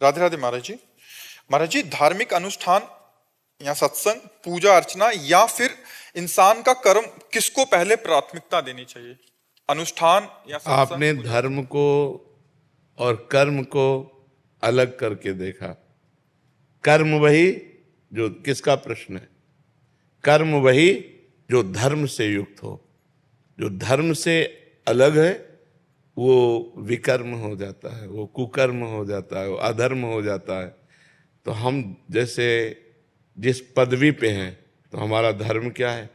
राधे राधे महाराज जी। महाराज जी, धार्मिक अनुष्ठान या सत्संग, पूजा अर्चना या फिर इंसान का कर्म, किसको पहले प्राथमिकता देनी चाहिए? अनुष्ठान या सत्संग? आपने धर्म को और कर्म को अलग करके देखा। कर्म वही जो, किसका प्रश्न है? कर्म वही जो धर्म से युक्त हो। जो धर्म से अलग है वो विकर्म हो जाता है, वो कुकर्म हो जाता है, वो अधर्म हो जाता है। तो हम जैसे जिस पदवी पे हैं, तो हमारा धर्म क्या है?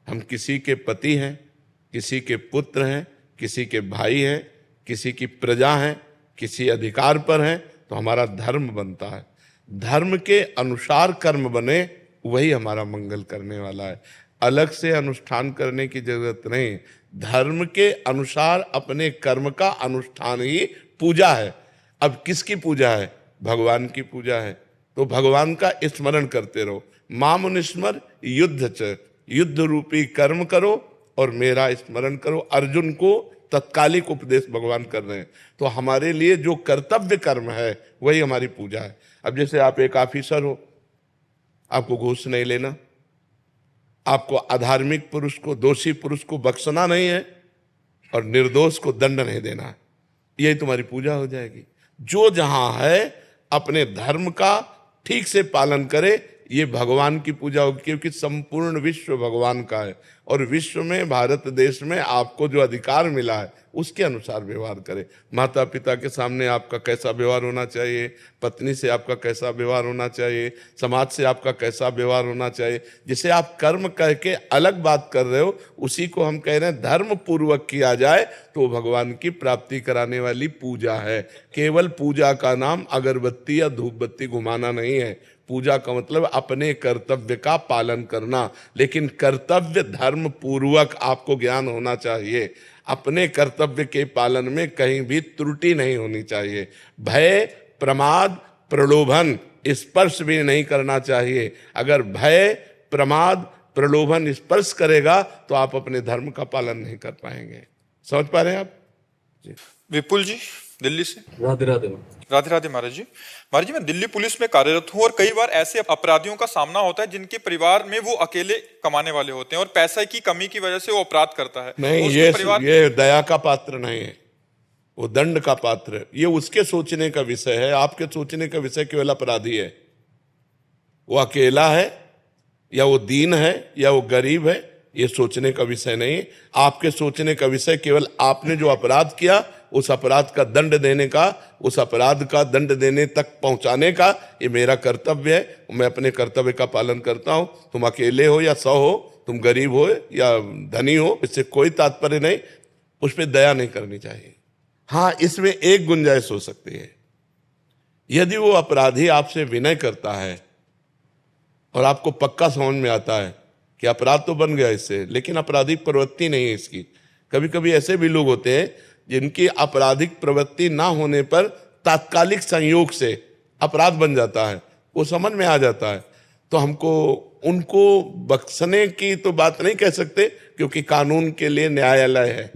हम किसी के पति हैं, किसी के पुत्र हैं, किसी के भाई हैं, किसी की प्रजा हैं, किसी अधिकार पर हैं, तो हमारा धर्म बनता है। धर्म के अनुसार कर्म बने, वही हमारा मंगल करने वाला है। अलग से अनुष्ठान करने की जरूरत नहीं। धर्म के अनुसार अपने कर्म का अनुष्ठान ही पूजा है। अब किसकी पूजा है? भगवान की पूजा है। तो भगवान का स्मरण करते रहो। मामुनिस्मर युद्ध च, युद्ध रूपी कर्म करो और मेरा स्मरण करो। अर्जुन को तत्कालिक उपदेश भगवान कर रहे हैं। तो हमारे लिए जो कर्तव्य कर्म है वही हमारी पूजा है। अब जैसे आप एक ऑफिसर हो, आपको घूस नहीं लेना, आपको अधार्मिक पुरुष को, दोषी पुरुष को बख्शना नहीं है और निर्दोष को दंड नहीं देना है। यही तुम्हारी पूजा हो जाएगी। जो जहां है अपने धर्म का ठीक से पालन करे, ये भगवान की पूजा होगी, क्योंकि संपूर्ण विश्व भगवान का है। और विश्व में, भारत देश में आपको जो अधिकार मिला है उसके अनुसार व्यवहार करे। माता पिता के सामने आपका कैसा व्यवहार होना चाहिए, पत्नी से आपका कैसा व्यवहार होना चाहिए, समाज से आपका कैसा व्यवहार होना चाहिए। जिसे आप कर्म करके अलग बात कर रहे हो, उसी को हम कह रहे हैं धर्म पूर्वक किया जाए तो भगवान की प्राप्ति कराने वाली पूजा है। केवल पूजा का नाम अगरबत्ती या धूप बत्ती घुमाना नहीं है। पूजा का मतलब अपने कर्तव्य का पालन करना, लेकिन कर्तव्य धर्म पूर्वक आपको ज्ञान होना चाहिए। अपने कर्तव्य के पालन में कहीं भी त्रुटि नहीं होनी चाहिए। भय, प्रमाद, प्रलोभन स्पर्श भी नहीं करना चाहिए। अगर भय, प्रमाद, प्रलोभन स्पर्श करेगा तो आप अपने धर्म का पालन नहीं कर पाएंगे। समझ पा रहे हैं आप जी? विपुल जी दिल्ली से। राधे राधे। राधे राधे महाराज जी। महाराज जी, मैं दिल्ली पुलिस में कार्यरत हूँ और कई बार ऐसे अपराधियों का सामना होता है जिनके परिवार में वो अकेले कमाने वाले होते हैं और पैसे की कमी की वजह से वो अपराध करता है। नहीं, ये दया का पात्र नहीं है, वो दंड का पात्र है। ये उसके सोचने का विषय है। आपके सोचने का विषय केवल अपराधी है। वो अकेला है या वो दीन है या वो गरीब है, ये सोचने का विषय नहीं। आपके सोचने का विषय केवल आपने जो अपराध किया उस अपराध का दंड देने का, उस अपराध का दंड देने तक पहुंचाने का, ये मेरा कर्तव्य है। मैं अपने कर्तव्य का पालन करता हूं। तुम अकेले हो या 100 हो, तुम गरीब हो या धनी हो, इससे कोई तात्पर्य नहीं। उस पर दया नहीं करनी चाहिए। हाँ, इसमें एक गुंजाइश हो सकती है। यदि वो अपराधी आपसे विनय करता है और आपको पक्का समझ में आता है कि अपराध तो बन गया इससे, लेकिन आपराधिक प्रवृत्ति नहीं है इसकी। कभी कभी ऐसे भी लोग होते हैं जिनकी आपराधिक प्रवृत्ति ना होने पर तात्कालिक संयोग से अपराध बन जाता है, वो समझ में आ जाता है। तो हमको उनको बख्शने की तो बात नहीं कह सकते, क्योंकि कानून के लिए न्यायालय है।